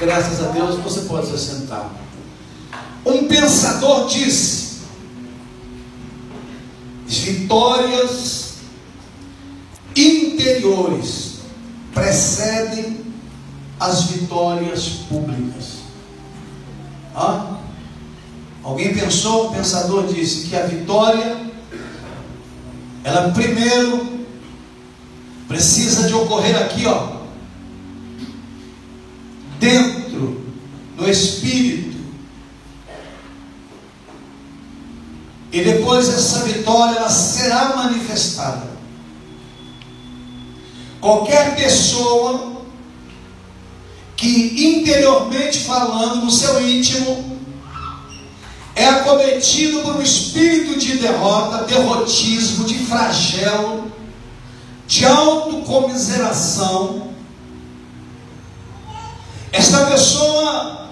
Graças a Deus, você pode se sentar. Um pensador disse: vitórias interiores precedem as vitórias públicas. Alguém pensou, um pensador disse que a vitória, ela primeiro precisa de ocorrer aqui, dentro, no espírito. E depois essa vitória, ela será manifestada. Qualquer pessoa que interiormente falando, no seu íntimo, é acometido por um espírito de derrota, derrotismo, de flagelo, de autocomiseração, esta pessoa,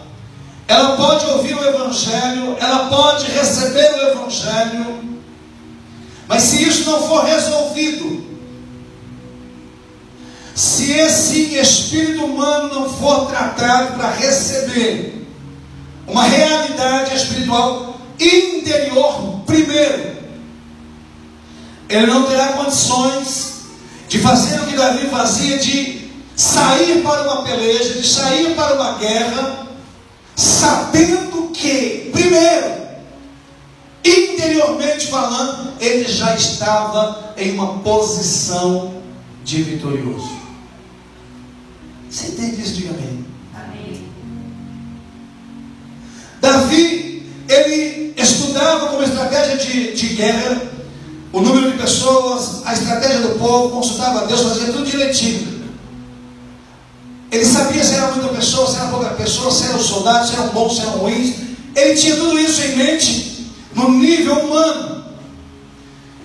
ela pode ouvir o Evangelho, ela pode receber o Evangelho, mas se isso não for resolvido, se esse espírito humano não for tratado para receber uma realidade espiritual interior primeiro, ele não terá condições de fazer o que Davi fazia, de sair para uma peleja, de sair para uma guerra, sabendo que, primeiro, interiormente falando, ele já estava em uma posição de vitorioso. Você entende isso? Diga amém. Amém. Davi, ele estudava como estratégia de guerra, o número de pessoas, a estratégia do povo, consultava a Deus, fazia tudo direitinho. Ele sabia se era muita pessoa, se era pouca pessoa, se eram soldados, se eram bons, se eram ruins. Ele tinha tudo isso em mente, no nível humano.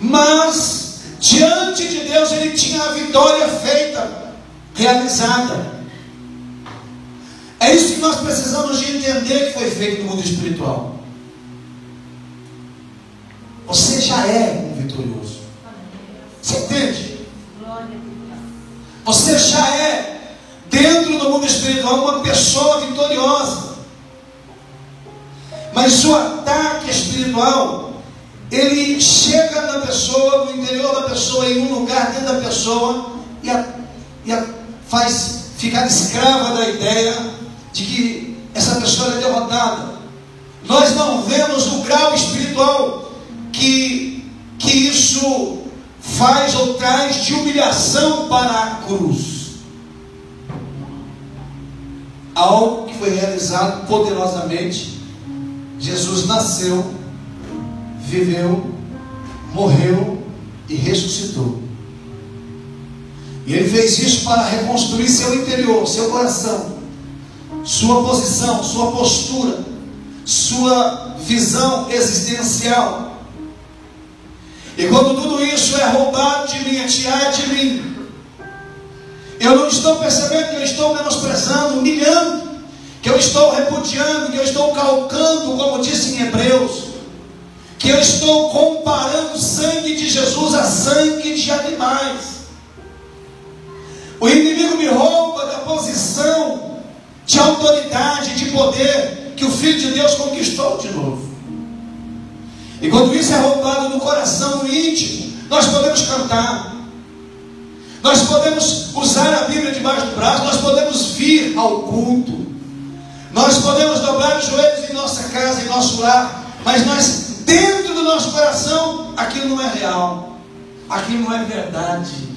Mas, diante de Deus, ele tinha a vitória feita, realizada. É isso que nós precisamos de entender que foi feito no mundo espiritual. Você já é um vitorioso. Você entende? Você já é, dentro do mundo espiritual, uma pessoa vitoriosa. Mas o ataque espiritual, ele chega na pessoa, no interior da pessoa, em um lugar dentro da pessoa, e a faz ficar escrava da ideia de que essa pessoa é derrotada. Nós não vemos o grau espiritual que isso faz ou traz de humilhação para a cruz. Algo que foi realizado poderosamente. Jesus nasceu, viveu, morreu e ressuscitou. E ele fez isso para reconstruir seu interior, seu coração, sua posição, sua postura, sua visão existencial. E quando tudo isso é roubado de mim, é tirado de mim, eu não estou percebendo que eu estou menosprezando, humilhando, que eu estou repudiando, que eu estou calcando, como disse em Hebreus, que eu estou comparando o sangue de Jesus a sangue de animais. O inimigo me rouba da posição de autoridade, de poder que o Filho de Deus conquistou de novo. E quando isso é roubado no coração, no íntimo, nós podemos cantar, nós podemos usar a Bíblia debaixo do braço, nós podemos vir ao culto, nós podemos dobrar os joelhos em nossa casa, em nosso lar, mas nós, dentro do nosso coração, aquilo não é real, aquilo não é verdade.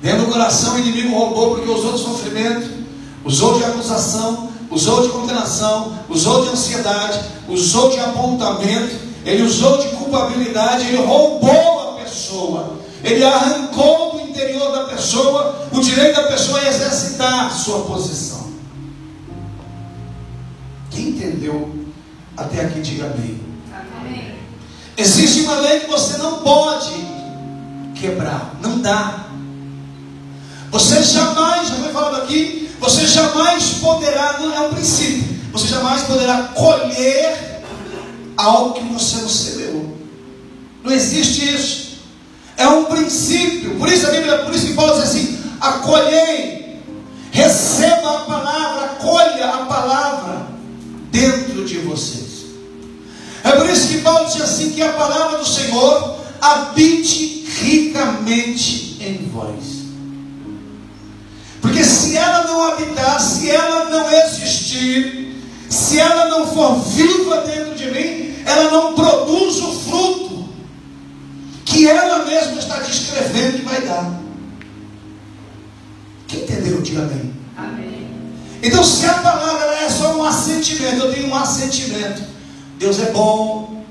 Dentro do coração o inimigo roubou, porque usou de sofrimento, usou de acusação, usou de condenação, usou de ansiedade, usou de apontamento, ele usou de culpabilidade, ele roubou a pessoa, ele arrancou do interior da pessoa o direito da pessoa a exercitar sua posição. Quem entendeu até aqui, diga amém. Amém. Existe uma lei que você não pode quebrar, não dá. Você jamais, já foi falado aqui, você jamais poderá, não é um princípio, você jamais poderá colher algo que você não semeou. Não existe isso. É um princípio. Por isso a Bíblia, por isso que Paulo diz assim: acolhei, receba a palavra, de vocês. É por isso que Paulo diz assim, que a palavra do Senhor habite ricamente em vós. Porque se ela não habitar, se ela não existir, se ela não for viva dentro de mim, ela não produz o fruto que ela mesma está descrevendo que vai dar. Quem entendeu? Diga amém. Amém. Então, se a palavra é só um assentimento, eu tenho um assentimento: Deus é bom,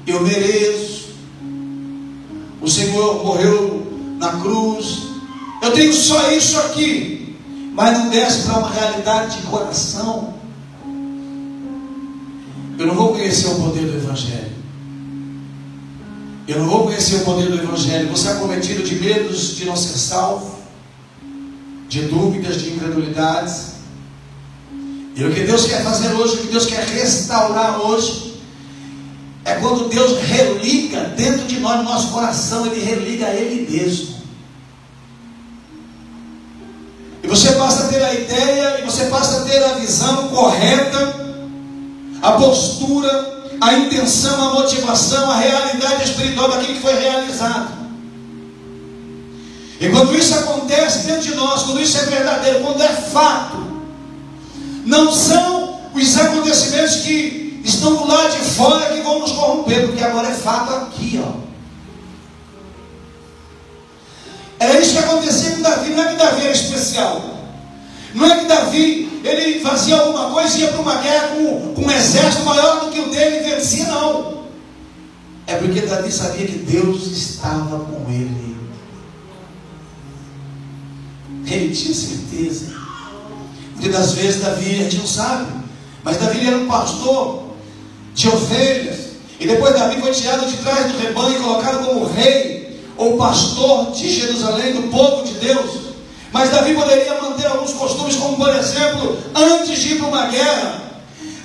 eu mereço, o Senhor morreu na cruz, eu tenho só isso aqui, mas não desce para uma realidade de coração, eu não vou conhecer o poder do Evangelho. Eu não vou conhecer o poder do Evangelho. Você é acometido de medos de não ser salvo, de dúvidas, de incredulidades. E o que Deus quer fazer hoje, o que Deus quer restaurar hoje, é quando Deus religa dentro de nós, no nosso coração, Ele religa a Ele mesmo. E você passa a ter a ideia, e você passa a ter a visão correta, a postura, a intenção, a motivação, a realidade espiritual daquilo que foi realizado. E quando isso acontece dentro de nós, quando isso é verdadeiro, quando é fato, não são os acontecimentos que estão do lado de fora que vão nos corromper, porque agora é fato aqui, ó. Era isso que acontecia com Davi. Não é que Davi era especial, não é que Davi, ele fazia alguma coisa e ia para uma guerra com um exército maior do que o dele e vencia, não. É porque Davi sabia que Deus estava com ele. Ele tinha certeza. Muitas das vezes Davi, a gente não sabe, mas Davi era um pastor de ovelhas, e depois Davi foi tirado de trás do rebanho e colocado como rei ou pastor de Jerusalém, do povo de Deus. Mas Davi poderia manter alguns costumes, como por exemplo, antes de ir para uma guerra,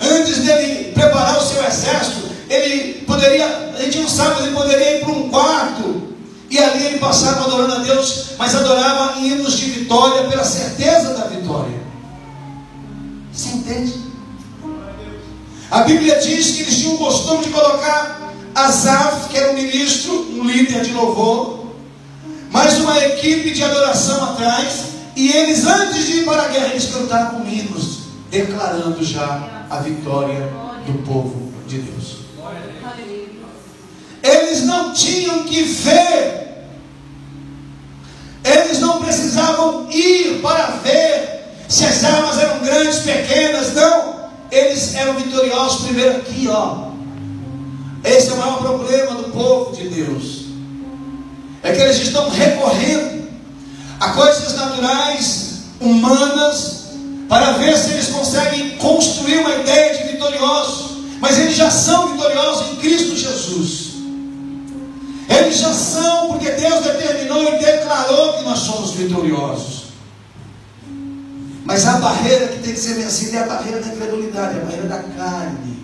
antes dele preparar o seu exército, ele poderia, a gente não sabe, mas ele poderia ir para um quarto, e ali ele passava adorando a Deus, mas adorava em hinos de vitória, pela certeza da vitória. Você entende? A Bíblia diz que eles tinham o costume de colocar Asaf, que era um ministro, um líder de louvor, mais uma equipe de adoração atrás, e eles, antes de ir para a guerra, eles cantavam hinos, declarando já a vitória do povo de Deus. Eles não tinham que ver, eles não precisavam ir para ver se as armas eram grandes, pequenas, não. Eles eram vitoriosos primeiro aqui, ó. Esse é o maior problema do povo de Deus, é que eles estão recorrendo a coisas naturais, humanas, para ver se eles conseguem construir uma ideia de vitoriosos. Mas eles já são vitoriosos em Cristo Jesus. Eles já são, porque Deus determinou e declarou que nós somos vitoriosos. Mas a barreira que tem que ser vencida é a barreira da incredulidade, a barreira da carne,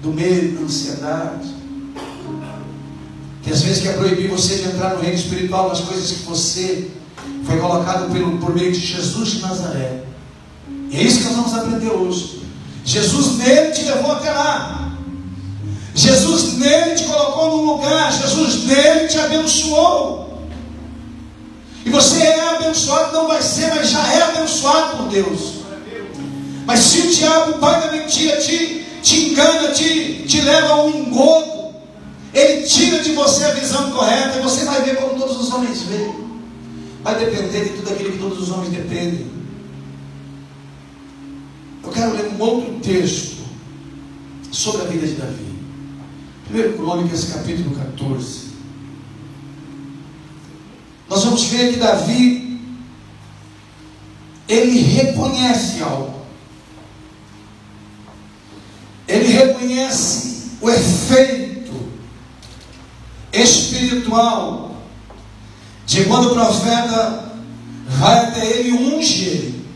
do medo, da ansiedade, que às vezes quer proibir você de entrar no reino espiritual, nas coisas que você foi colocado por meio de Jesus de Nazaré. E é isso que nós vamos aprender hoje. Jesus nele te levou até lá, Jesus nele te colocou num lugar, Jesus nele te abençoou. E você é abençoado, não vai ser, mas já é abençoado por Deus. Mas se o diabo, o pai da mentira, te engana, te leva a um engodo, ele tira de você a visão correta, e você vai ver como todos os homens veem. Vai depender de tudo aquilo que todos os homens dependem. Eu quero ler um outro texto sobre a vida de Davi. 1 Crônicas, capítulo 14. Nós vamos ver que Davi, ele reconhece algo. Ele reconhece o efeito espiritual de quando o profeta vai até ele e unge ele.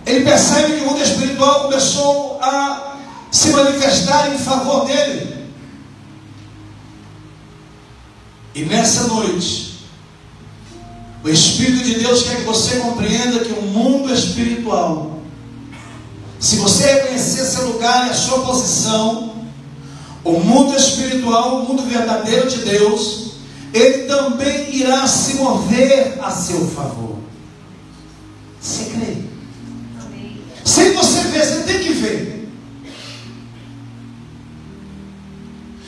Ele percebe que o mundo espiritual começou a se manifestar em favor dele. E nessa noite, O Espírito de Deus quer que você compreenda que o mundo espiritual, se você reconhecer seu lugar e a sua posição, o mundo espiritual, o mundo verdadeiro de Deus, ele também irá se mover a seu favor. Você crê? Sem você ver, você tem que ver.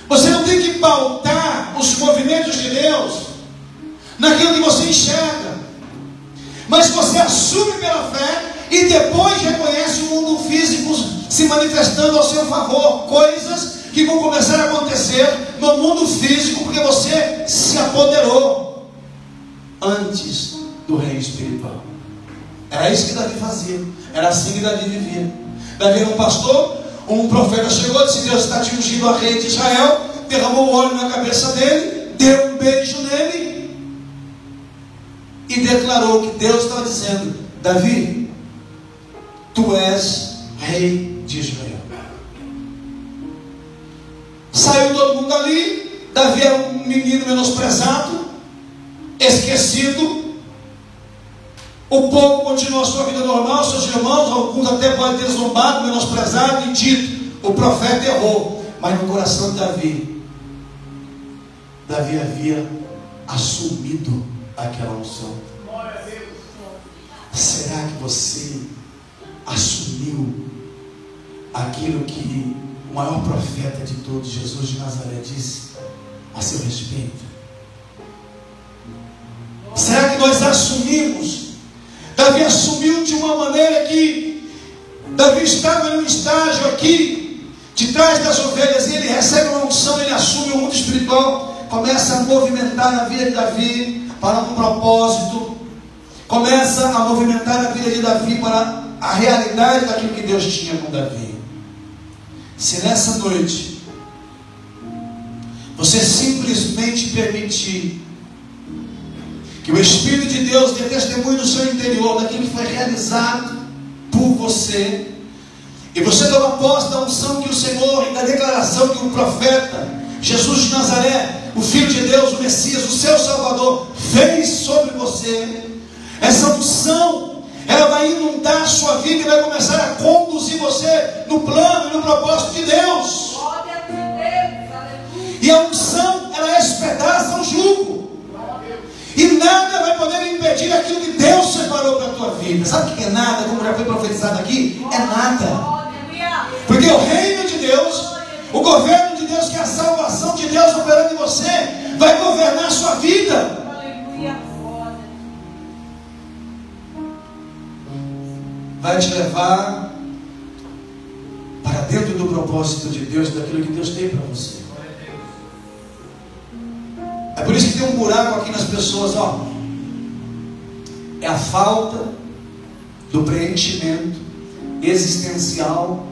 Você não tem que pautar os movimentos de Deus naquilo que você enxerga, mas você assume pela fé e depois reconhece o mundo físico se manifestando ao seu favor, coisas que vão começar a acontecer no mundo físico, porque você se apoderou antes do reino espiritual. Era isso que Davi fazia, era assim que Davi vivia. Davi era um pastor, um profeta chegou e disse: Deus está te ungindo a rei de Israel, derramou óleo na cabeça dele, deu um beijo nele e declarou que Deus estava dizendo: Davi, tu és rei de Israel. Saiu todo mundo ali. Davi era um menino menosprezado, esquecido. O povo continuou a sua vida normal, seus irmãos, alguns até podem ter zombado, menosprezado e dito: o profeta errou. Mas no coração de Davi havia assumido aquela unção. Será que você assumiu aquilo que o maior profeta de todos, Jesus de Nazaré, disse a seu respeito? Será que nós assumimos? Davi assumiu de uma maneira que Davi estava em um estágio aqui de trás das ovelhas, e ele recebe uma unção, ele assume o mundo espiritual, começa a movimentar a vida de Davi para um propósito, começa a movimentar a vida de Davi para a realidade daquilo que Deus tinha com Davi. Se nessa noite você simplesmente permitir que o Espírito de Deus dê testemunho no seu interior daquilo que foi realizado por você, e você toma posse da unção que o Senhor, e da declaração que o profeta Jesus de Nazaré, o Filho de Deus, o Messias, o seu Salvador, fez sobre você, essa unção, ela vai inundar a sua vida e vai começar a conduzir você no plano e no propósito de Deus. E a unção, ela espedaça o jugo, e nada vai poder impedir aquilo que Deus separou para a tua vida. Sabe o que é nada? Como já foi profetizado aqui, é nada. Porque o reino de Deus, o governo de Deus, que é a salvação de Deus operando em você, vai governar a sua vida. Vai te levar para dentro do propósito de Deus, daquilo que Deus tem para você. É por isso que tem um buraco aqui nas pessoas, ó. É a falta do preenchimento existencial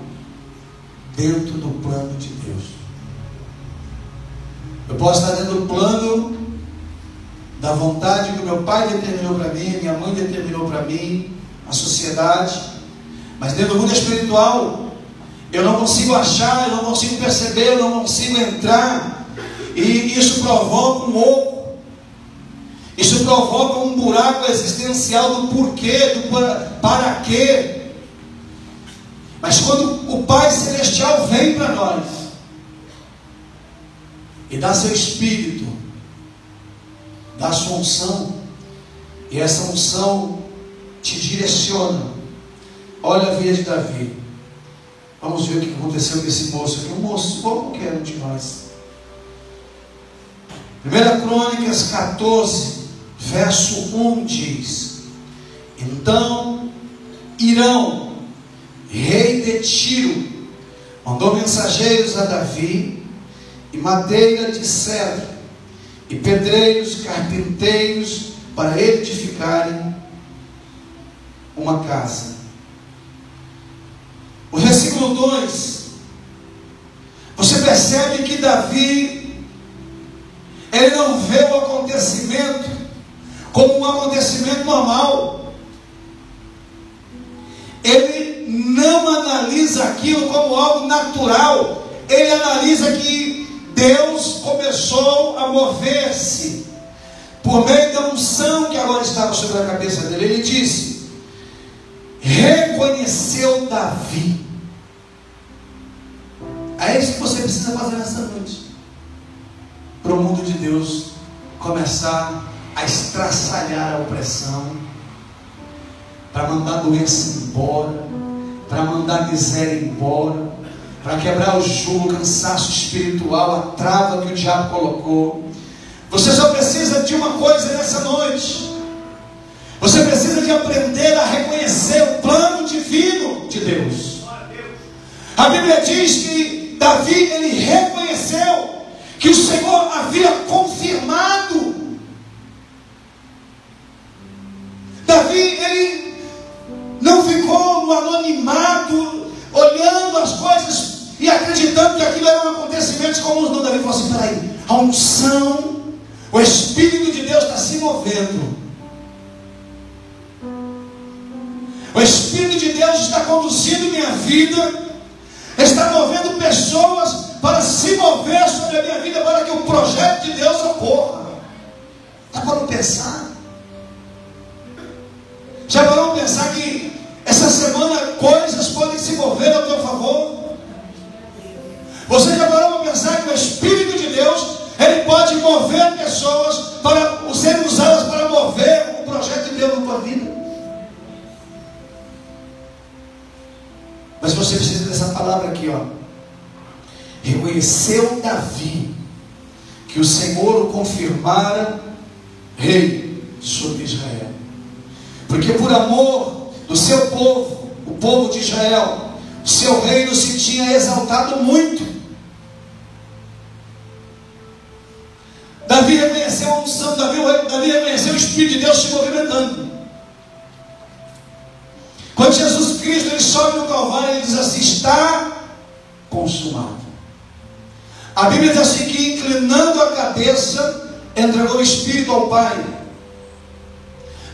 dentro do plano de Deus. Eu posso estar dentro do plano da vontade que o meu pai determinou para mim, minha mãe determinou para mim, a sociedade, mas dentro do mundo espiritual eu não consigo achar, eu não consigo perceber, eu não consigo entrar. E isso provoca um oco, isso provoca um buraco existencial do porquê, do para quê. Mas quando o Pai Celestial vem para nós e dá seu Espírito, dá sua unção, e essa unção te direciona. Olha a vida de Davi. Vamos ver o que aconteceu com esse moço aqui. Um moço igual qualquer um de nós. 1 Crônicas 14, verso 1 diz: Então Irão, rei de Tiro, mandou mensageiros a Davi, e madeira de cedro, e pedreiros, carpinteiros, para edificarem uma casa. O versículo 2, você percebe que Davi, ele não vê o acontecimento como um acontecimento normal. Ele não analisa aquilo como algo natural. Ele analisa que Deus começou a mover-se por meio da unção que agora estava sobre a cabeça dele, ele disse: reconheceu Davi. É isso que você precisa fazer nessa noite, para o mundo de Deus começar a estraçalhar a opressão, para mandar a doença embora, para mandar a miséria embora, para quebrar o jugo, o cansaço espiritual, a trava que o diabo colocou. Você só precisa de uma coisa nessa noite. Você precisa de aprender a reconhecer o plano divino de Deus. A Bíblia diz que Davi, ele reconheceu que o Senhor havia confirmado. Davi, ele não ficou no anonimato, olhando as coisas e acreditando que aquilo eram acontecimentos comuns. Não, Davi falou assim: peraí, a unção, o Espírito de Deus está se movendo. O Espírito de Deus está conduzindo minha vida, está movendo pessoas para se mover sobre a minha vida, para que o projeto de Deus ocorra. Está para pensar? Já parou para pensar que essa semana coisas podem se mover ao teu favor? Você já parou para pensar que o Espírito de Deus, ele pode mover pessoas para serem usadas para mover o projeto de Deus na tua vida? Mas você precisa dessa palavra aqui, ó. Reconheceu Davi que o Senhor o confirmara rei sobre Israel, porque por amor do seu povo, o povo de Israel, o seu reino se tinha exaltado muito. Davi reconheceu a unção, Davi reconheceu o Espírito de Deus se movimentando. Quando Jesus Cristo ele sobe no Calvário, ele diz assim: está consumado. A Bíblia diz assim que, inclinando a cabeça, entregou o Espírito ao Pai.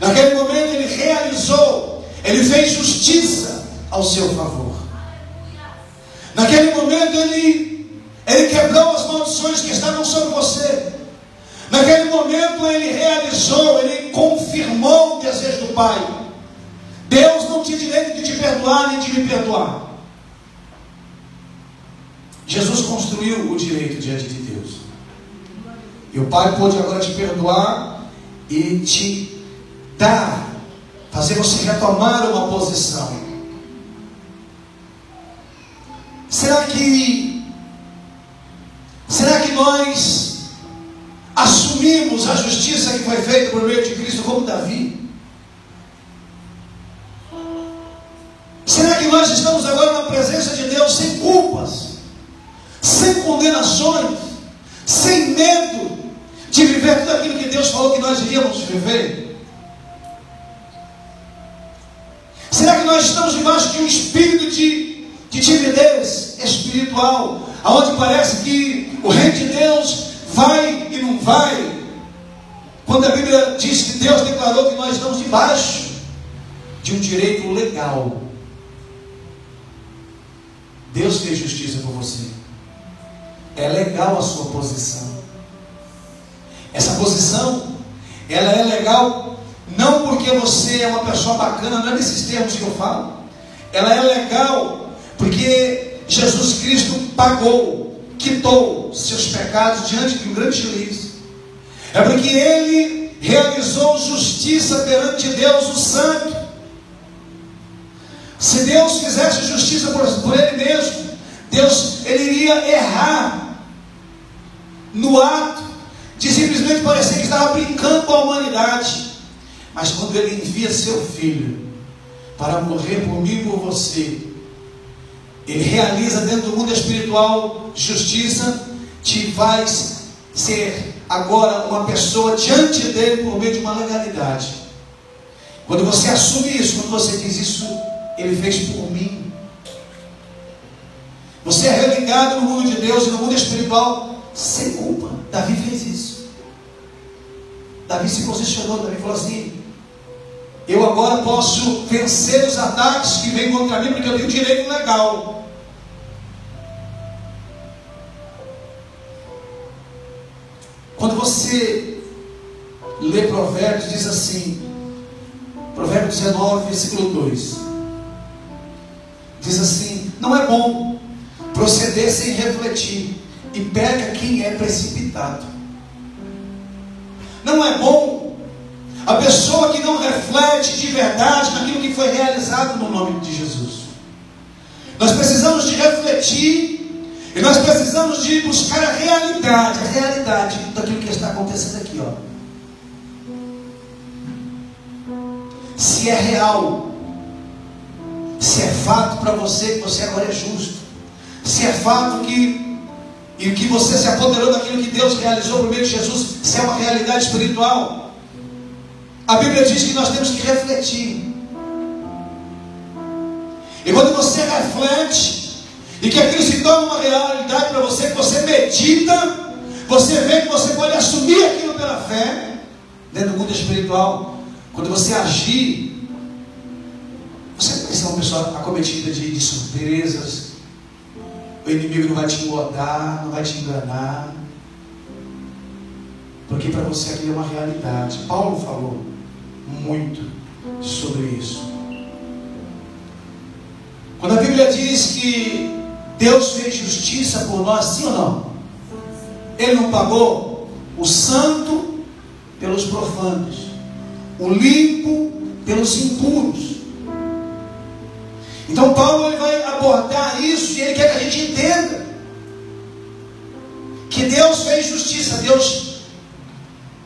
Naquele momento ele realizou, ele fez justiça ao seu favor. Naquele momento ele quebrou as maldições que estavam sobre você. Naquele momento ele realizou, ele confirmou o desejo do Pai. Deus não tinha direito de te perdoar nem de me perdoar. Jesus construiu o direito diante de Deus. E o Pai pôde agora te perdoar e te dar, fazer você retomar uma posição. Será que nós assumimos a justiça que foi feita por meio de Cristo como Davi? Será que nós estamos agora na presença de Deus sem culpas, sem condenações, sem medo de viver tudo aquilo que Deus falou que nós iríamos viver? Será que nós estamos debaixo de um espírito de timidez espiritual, aonde parece que o reino de Deus vai e não vai, quando a Bíblia diz que Deus declarou que nós estamos debaixo de um direito legal? Deus fez justiça por você. É legal a sua posição. Essa posição, ela é legal não porque você é uma pessoa bacana, não é nesses termos que eu falo. Ela é legal porque Jesus Cristo pagou, quitou seus pecados diante de um grande juiz. É porque Ele realizou justiça perante Deus, o Santo. Se Deus fizesse justiça por Ele mesmo, Deus, Ele iria errar no ato de simplesmente parecer que estava brincando com a humanidade. Mas quando Ele envia seu Filho para morrer por mim e por você, Ele realiza dentro do mundo espiritual justiça, te faz ser agora uma pessoa diante dele por meio de uma legalidade. Quando você assume isso, quando você diz isso, Ele fez por mim, você é religado no mundo de Deus e no mundo espiritual sem culpa. Davi fez isso. Davi se posicionou. Davi falou assim: eu agora posso vencer os ataques que vêm contra mim, porque eu tenho direito legal. Quando você lê Provérbios, diz assim, Provérbios 19, versículo 2, diz assim: não é bom proceder sem refletir, e peca quem é precipitado. Não é bom a pessoa que não reflete de verdade naquilo que foi realizado no nome de Jesus. Nós precisamos de refletir, e nós precisamos de buscar a realidade daquilo que está acontecendo aqui, ó. Se é real, se é fato para você que você agora é justo, se é fato que você se apoderou daquilo que Deus realizou por meio de Jesus, se é uma realidade espiritual. A Bíblia diz que nós temos que refletir. E quando você reflete, e que aquilo se torna uma realidade para você, que você medita, você vê que você pode assumir aquilo pela fé, dentro do mundo espiritual. Quando você agir, você não vai ser uma pessoa acometida de surpresas. O inimigo não vai te engordar, não vai te enganar, porque para você aquilo é uma realidade. Paulo falou muito sobre isso. Quando a Bíblia diz que Deus fez justiça por nós, sim ou não? Ele não pagou o santo pelos profanos, o limpo pelos impuros. Então Paulo ele vai abordar isso, e ele quer que a gente entenda que Deus fez justiça. Deus,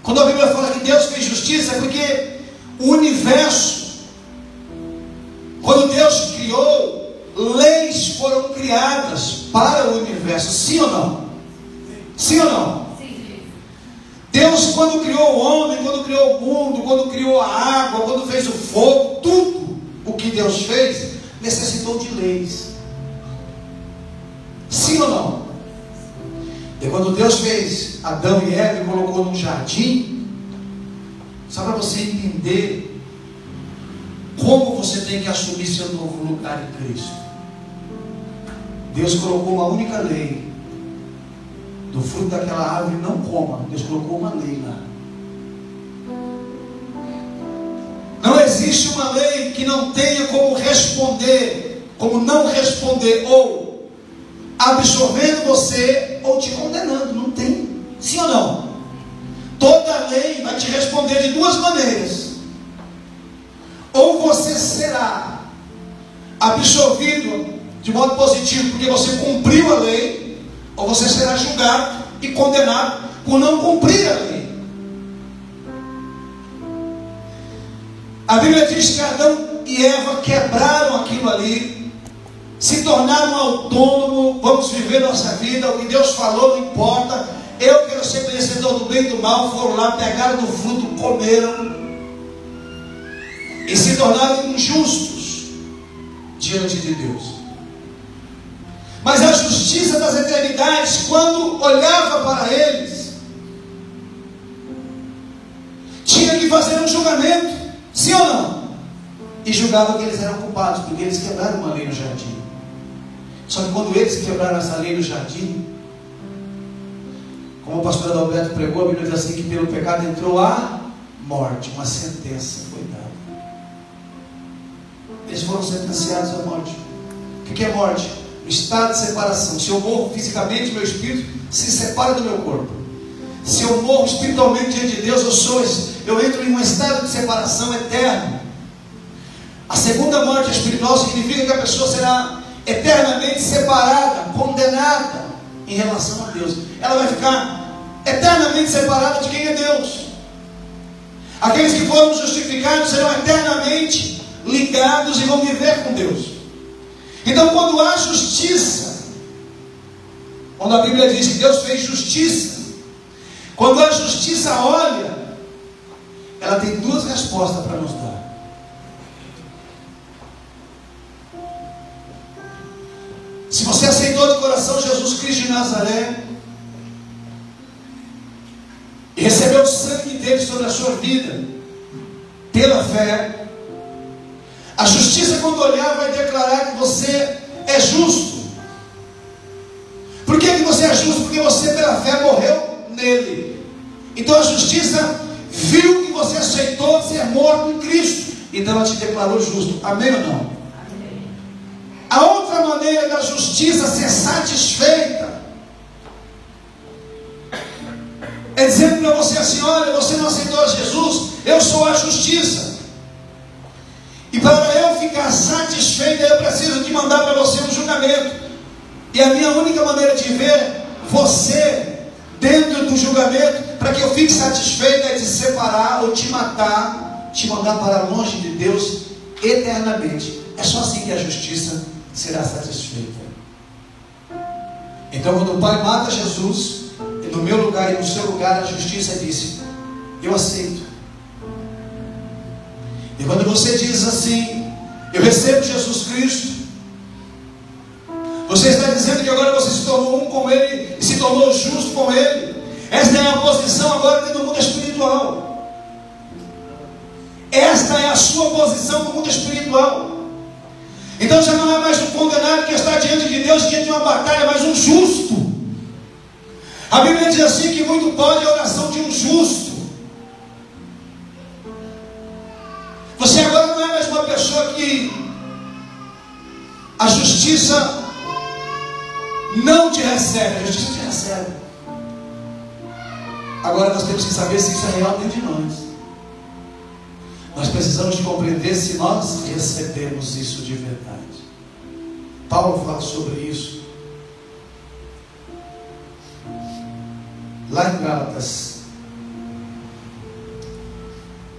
quando a Bíblia fala que Deus fez justiça, é porque o universo, quando Deus criou, leis foram criadas para o universo. Sim ou não? Sim ou não? Sim. Deus, quando criou o homem, quando criou o mundo, quando criou a água, quando fez o fogo, tudo o que Deus fez necessitou de leis. Sim ou não? E quando Deus fez Adão e Eva e colocou num jardim, só para você entender como você tem que assumir seu novo lugar em Cristo, Deus colocou uma única lei: do fruto daquela árvore não coma. Deus colocou uma lei lá. Não existe uma lei que não tenha como responder, como não responder, ou absorvendo você, ou te condenando. Não tem. Sim ou não? Toda lei vai te responder de duas maneiras: ou você será absorvido de modo positivo porque você cumpriu a lei, ou você será julgado e condenado por não cumprir a lei. A Bíblia diz que Adão e Eva quebraram aquilo ali, se tornaram autônomos. Vamos viver nossa vida, o que Deus falou não importa, eu quero ser conhecedor do bem e do mal. Foram lá, pegaram do fruto, comeram e se tornaram injustos diante de Deus. Mas a justiça das eternidades, quando olhava para eles, tinha que fazer um julgamento. Sim ou não? E julgava que eles eram culpados, porque eles quebraram uma lei no jardim. Só que quando eles quebraram essa lei no jardim, como o pastor Adalberto pregou, a Bíblia diz assim, que pelo pecado entrou a morte, uma sentença foi dada. Eles foram sentenciados à morte. O que é morte? O estado de separação. Se eu morro fisicamente, meu espírito se separa do meu corpo. Se eu morro espiritualmente diante de Deus, eu entro em um estado de separação eterno. A segunda morte espiritual significa que a pessoa será eternamente separada, condenada em relação a Deus. Ela vai ficar eternamente separada de quem é Deus. Aqueles que foram justificados serão eternamente ligados e vão viver com Deus. Então, quando há justiça, quando a Bíblia diz que Deus fez justiça, quando a justiça olha, ela tem duas respostas para nos dar. Se você aceitou de coração Jesus Cristo de Nazaré e recebeu o sangue dele sobre a sua vida pela fé, a justiça, quando olhar, vai declarar que você é justo. Por que você é justo? Porque você pela fé morreu nele. Então a justiça viu que você aceitou ser morto em Cristo, então ela te declarou justo. Amém ou não? Amém. A outra maneira da justiça ser satisfeita é dizendo para você assim: olha, você não aceitou Jesus, eu sou a justiça, e para eu ficar satisfeito eu preciso de mandar para você um julgamento, e a minha única maneira de ver você dentro do julgamento, para que eu fique satisfeito, é te separar ou te matar, te mandar para longe de Deus eternamente. É só assim que a justiça será satisfeita. Então, quando o Pai mata Jesus, e no meu lugar e no seu lugar, a justiça disse: eu aceito. E quando você diz assim: eu recebo Jesus Cristo, você está dizendo que agora você se tornou um com Ele e se tornou justo com Ele. Esta é a posição agora dentro do mundo espiritual. Esta é a sua posição no mundo espiritual. Então já não é mais um condenado que está diante de Deus, diante de uma batalha, mas um justo. A Bíblia diz assim que muito pode a oração de um justo. Você agora não é mais uma pessoa que a justiça não te recebe, a justiça te recebe. Agora nós temos que saber se isso é real dentro de nós. Nós precisamos de compreender se nós recebemos isso de verdade. Paulo fala sobre isso lá em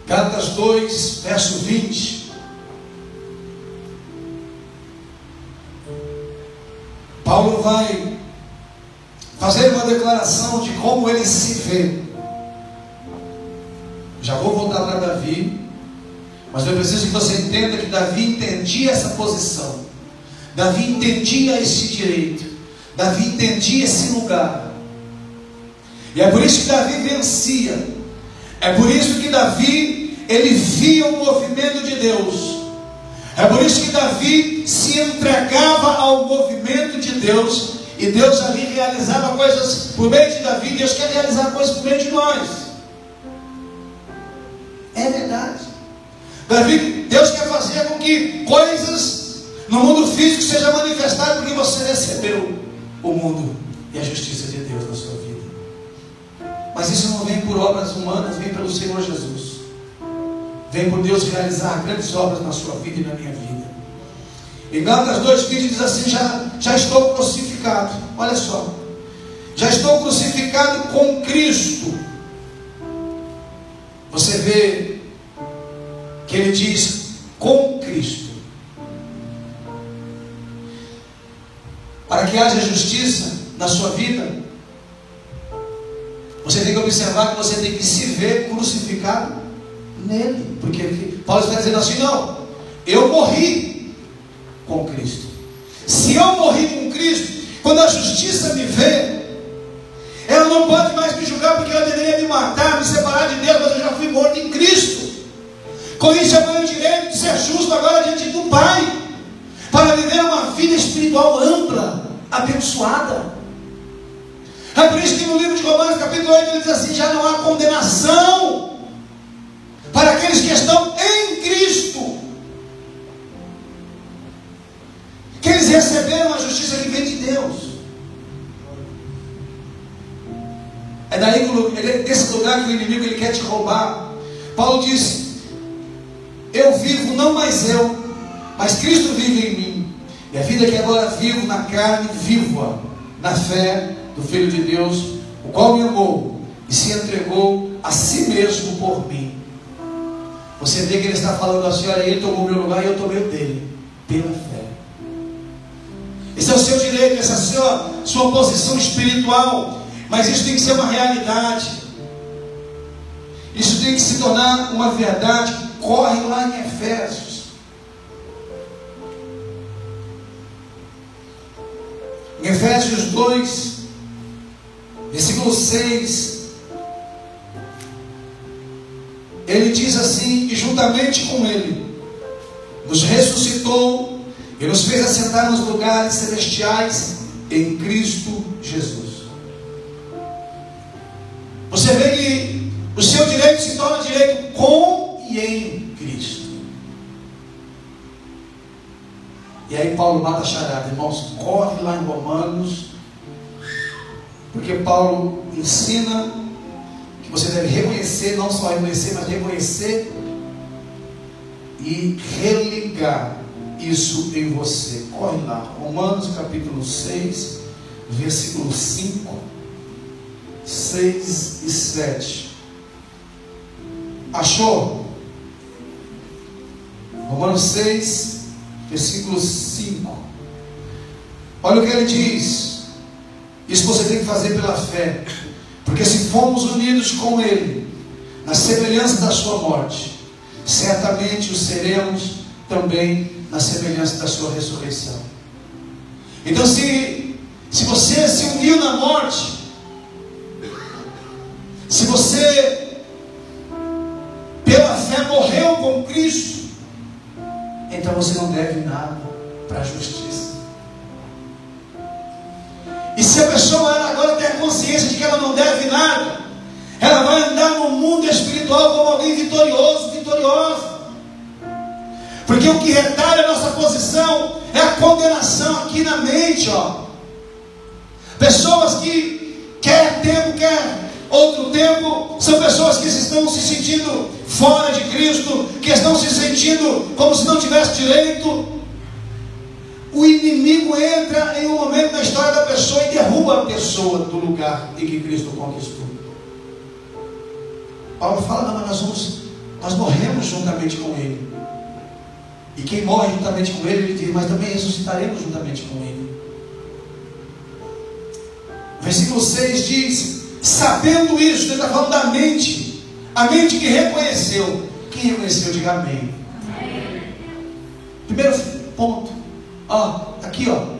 Gálatas 2, verso 20. Paulo vai fazer uma declaração de como ele se vê. Já vou voltar para Davi, mas eu preciso que você entenda que Davi entendia essa posição, Davi entendia esse direito, Davi entendia esse lugar, e é por isso que Davi vencia. É por isso que Davi, ele via o movimento de Deus. É por isso que Davi se entregava ao movimento de Deus, e Deus ali realizava coisas por meio de Davi. Deus quer realizar coisas por meio de nós. É verdade. Deus quer fazer com que coisas no mundo físico sejam manifestadas, porque você recebeu o mundo e a justiça de Deus na sua vida. Mas isso não vem por obras humanas, vem pelo Senhor Jesus. Vem por Deus realizar grandes obras na sua vida e na minha vida. Em Gálatas 2,20 diz assim: já estou crucificado. Olha só, já estou crucificado com Cristo. Você vê que ele diz com Cristo. Para que haja justiça na sua vida, você tem que observar que você tem que se ver crucificado nele. Porque Paulo está dizendo assim: não, eu morri com Cristo. Se eu morri com Cristo, quando a justiça me vê, ela não pode mais me julgar, porque ela deveria me matar, me separar de Deus, mas eu já fui morto em Cristo. Com isso eu ganho o direito de ser justo agora diante do Pai, para viver uma vida espiritual ampla, abençoada. É por isso que no livro de Romanos capítulo 8 ele diz assim: já não há condenação para aqueles que estão em Cristo, que eles receberam a justiça que vem de Deus. É daí desse lugar que o inimigo ele quer te roubar. Paulo diz: eu vivo, não mais eu, mas Cristo vive em mim, e a vida que agora vivo na carne, vivo-a na fé do Filho de Deus, o qual me amou e se entregou a si mesmo por mim. Você vê que ele está falando assim: olha, ele tomou meu lugar e eu tomei o dele, pela fé. Esse é o seu direito, essa é a sua posição espiritual. Mas isso tem que ser uma realidade. Isso tem que se tornar uma verdade que corre lá em Efésios. Em Efésios 2, versículo 6, ele diz assim: e juntamente com ele nos ressuscitou e nos fez assentar nos lugares celestiais em Cristo Jesus. Você vê que o seu direito se torna Paulo mata a charada, irmãos, corre lá em Romanos, porque Paulo ensina que você deve reconhecer, não só reconhecer, mas reconhecer e religar isso em você. Corre lá, Romanos capítulo 6, versículo 5, 6 e 7. Achou? Romanos 6, versículo 5. Olha o que ele diz. Isso você tem que fazer pela fé, porque se fomos unidos com Ele na semelhança da sua morte, certamente o seremos também na semelhança da sua ressurreição. Então, se você se uniu na morte, se você pela fé morreu com Cristo, então você não deve nada para a justiça. E se a pessoa agora tem a consciência de que ela não deve nada, ela vai andar no mundo espiritual como alguém vitorioso, vitoriosa. Porque o que retalha a nossa posição é a condenação aqui na mente, ó. Pessoas que quer tempo, quer outro tempo, são pessoas que estão se sentindo fora de Cristo, que estão se sentindo como se não tivesse direito. O inimigo entra em um momento na história da pessoa e derruba a pessoa do lugar em que Cristo conquistou. Paulo fala, não, mas nós morremos juntamente com Ele. E quem morre juntamente com Ele, ele diz, mas também ressuscitaremos juntamente com Ele. Versículo 6 diz, sabendo isso, ele está falando da mente, a mente que reconheceu. Quem reconheceu, diga amém. Primeiro ponto, ó, aqui ó,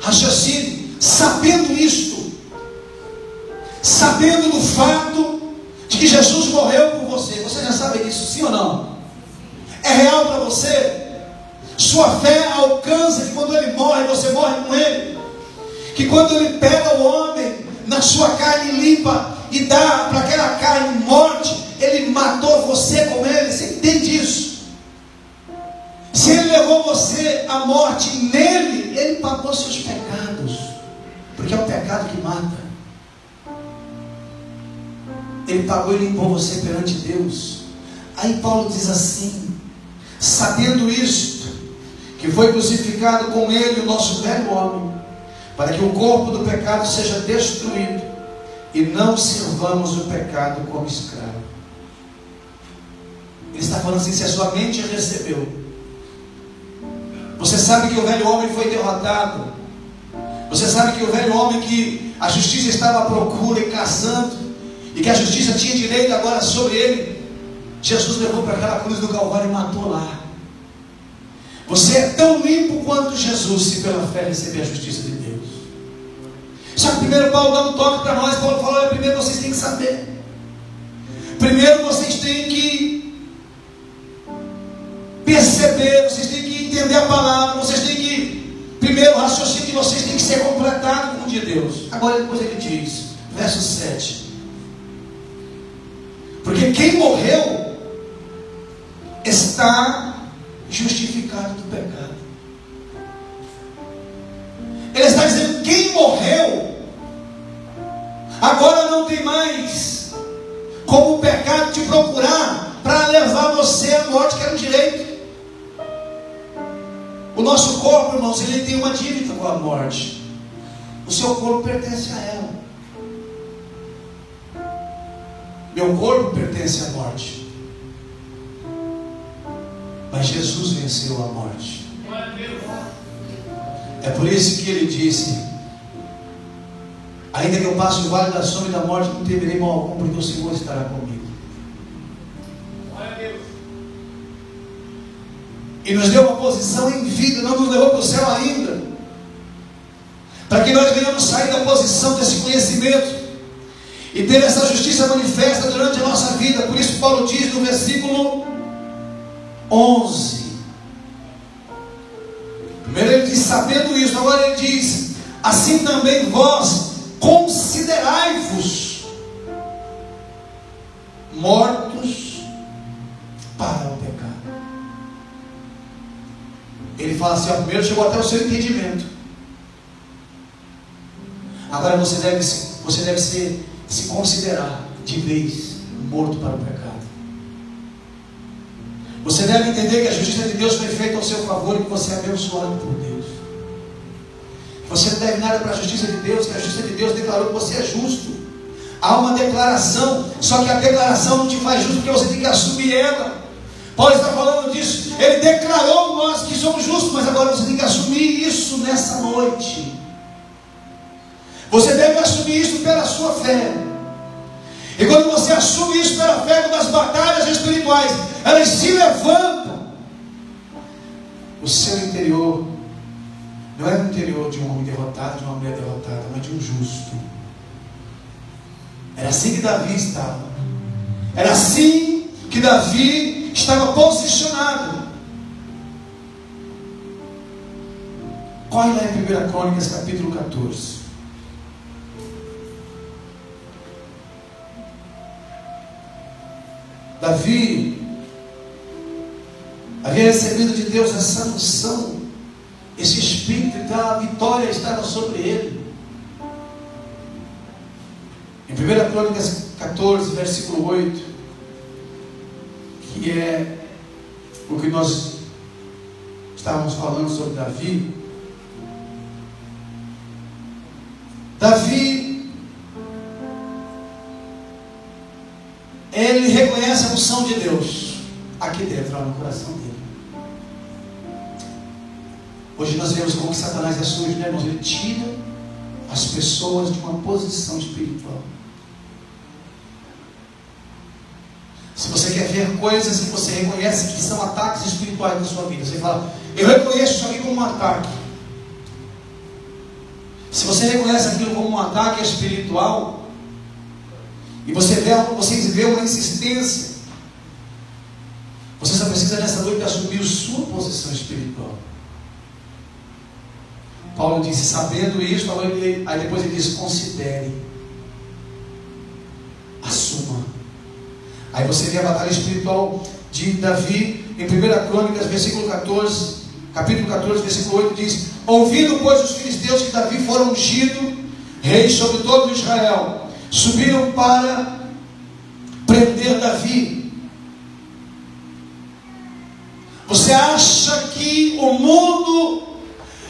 raciocínio, sabendo isto, sabendo do fato de que Jesus morreu por você. Você já sabe disso, sim ou não? É real para você? Sua fé alcança que quando Ele morre, você morre com Ele? Que quando Ele pega o homem na sua carne limpa e dá para aquela carne morte, Ele matou você com Ele? Você entende isso? Se Ele levou você à morte nele, Ele pagou seus pecados, porque é o pecado que mata. Ele pagou e limpou você perante Deus. Aí Paulo diz assim, sabendo isto, que foi crucificado com Ele o nosso velho homem, para que o corpo do pecado seja destruído, e não sirvamos o pecado como escravo. Ele está falando assim, se a sua mente recebeu, você sabe que o velho homem foi derrotado, você sabe que o velho homem que a justiça estava à procura e caçando, e que a justiça tinha direito agora sobre ele, Jesus levou para aquela cruz do Calvário e matou lá. Você é tão limpo quanto Jesus, se pela fé receber a justiça de Deus. Só que primeiro Paulo dá um toque para nós. Paulo falou, primeiro vocês têm que saber, primeiro vocês têm que perceber, vocês têm que entender a palavra, vocês têm que, primeiro o raciocínio de vocês tem que ser completado com o de Deus. Agora depois ele diz, verso 7, porque quem morreu está justificado do pecado. Ele está dizendo, quem morreu agora não tem mais como o pecado te procurar para levar você à morte, que era um direito. O nosso corpo, irmãos, ele tem uma dívida com a morte. O seu corpo pertence a ela. Meu corpo pertence à morte, mas Jesus venceu a morte. É por isso que Ele disse, ainda que eu passe o vale da sombra e da morte, não temerei mal algum, porque o Senhor estará comigo. E nos deu uma posição em vida, não nos levou para o céu ainda, para que nós venhamos sair da posição desse conhecimento e ter essa justiça manifesta durante a nossa vida. Por isso Paulo diz no versículo 11, primeiro ele diz, sabendo isso, agora ele diz, assim também vós considerai-vos mortos para o pecado. Ele fala assim, ó, primeiro chegou até o seu entendimento. Agora você deve se considerar de vez morto para o pecado. Você deve entender que a justiça de Deus foi feita ao seu favor e que você é abençoado por Deus. Você não deve nada para a justiça de Deus, que a justiça de Deus declarou que você é justo. Há uma declaração, só que a declaração não te faz justo porque você tem que assumir ela. Paulo está falando disso. Ele declarou nós que somos justos, mas agora você tem que assumir isso nessa noite. Você deve assumir isso pela sua fé. E quando você assume isso pela fé, quando as batalhas espirituais elas se levantam, o seu interior não é o interior de um homem derrotado, de uma mulher derrotada, mas de um justo. Era assim que Davi estava. Era assim que Davi estava posicionado. Corre lá em 1 Crônicas, capítulo 14. Davi havia recebido de Deus essa unção, esse espírito, então a vitória estava sobre ele. Em 1 Crônicas 14, versículo 8, que é o que nós estávamos falando sobre Davi. Davi, ele reconhece a unção de Deus aqui dentro, lá no coração dele. Hoje nós vemos como que Satanás é sujo, né, irmãos? Ele tira as pessoas de uma posição espiritual. Se você quer ver coisas que você reconhece que são ataques espirituais na sua vida, você fala, eu reconheço isso aqui como um ataque. Se você reconhece aquilo como um ataque espiritual, e você vê uma insistência, você só precisa nessa noite assumir sua posição espiritual. Paulo disse, sabendo isso, aí depois ele diz, considere, assuma. Aí você vê a batalha espiritual de Davi em 1 Crônicas, capítulo 14, versículo 8, diz, ouvindo pois os filisteus que Davi fora ungido rei sobre todo Israel, subiram para prender Davi. Você acha que o mundo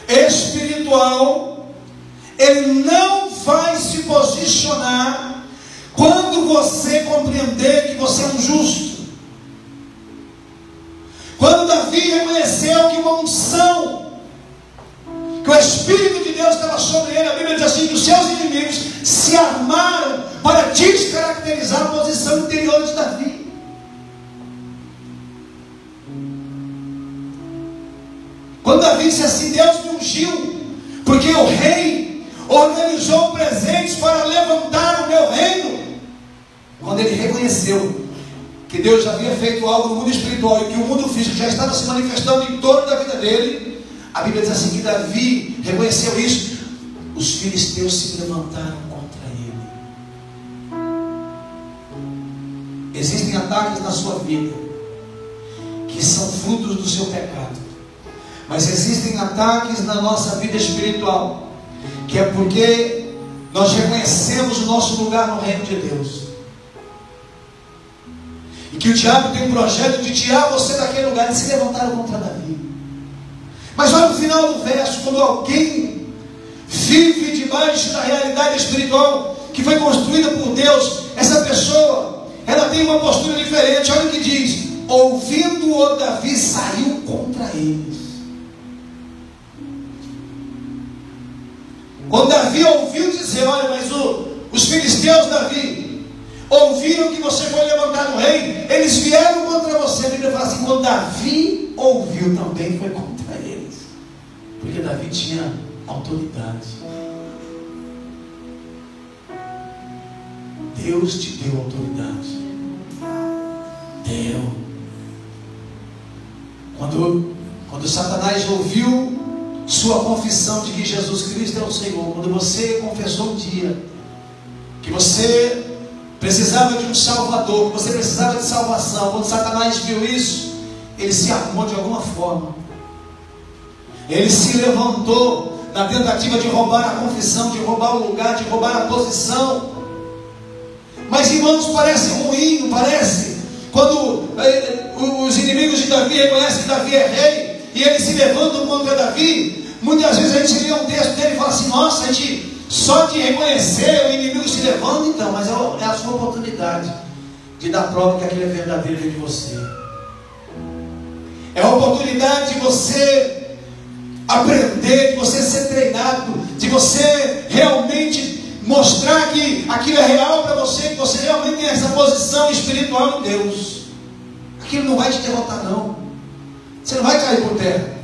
espiritual ele não vai se posicionar quando você compreender que você é um justo? Quando Davi reconheceu que uma unção, que o Espírito de Deus estava sobre ele, a Bíblia diz assim, que os seus inimigos se armaram para descaracterizar a posição interior de Davi. Quando Davi disse assim, Deus me ungiu, porque o rei organizou presentes para levantar o meu reino. Quando ele reconheceu que Deus já havia feito algo no mundo espiritual e que o mundo físico já estava se manifestando em torno da vida dele, a Bíblia diz assim que Davi reconheceu isso, os filisteus se levantaram contra ele. Existem ataques na sua vida que são frutos do seu pecado, mas existem ataques na nossa vida espiritual que é porque nós reconhecemos o nosso lugar no reino de Deus, e que o diabo tem um projeto de tirar você daquele lugar. E se levantaram contra Davi. Mas olha no final do verso, quando alguém vive debaixo da realidade espiritual que foi construída por Deus, essa pessoa, ela tem uma postura diferente. Olha o que diz, ouvindo-o Davi, saiu contra eles. Quando Davi ouviu dizer, olha, mas os filisteus, Davi, ouviram que você foi levantado rei, eles vieram contra você. A Bíblia fala assim, quando Davi ouviu, também foi contra eles, porque Davi tinha autoridade. Deus te deu autoridade. Deu. Quando Satanás ouviu sua confissão de que Jesus Cristo é o Senhor, quando você confessou um dia que você precisava de um Salvador, que você precisava de salvação, quando Satanás viu isso, ele se armou de alguma forma Ele se levantou na tentativa de roubar a confissão, de roubar o lugar, de roubar a posição. Mas, irmãos, parece ruim, não parece? Quando os inimigos de Davi reconhecem que Davi é rei e eles se levantam contra Davi, muitas vezes a gente lê um texto dele e fala assim: nossa, a gente só de reconhecer o inimigo se levanta. Então, mas é a sua oportunidade de dar prova que aquele é verdadeiro dentro de você. É a oportunidade de você aprender, de você ser treinado, de você realmente mostrar que aquilo é real para você, que você realmente tem essa posição espiritual em Deus. Aquilo não vai te derrotar, não. Você não vai cair por terra,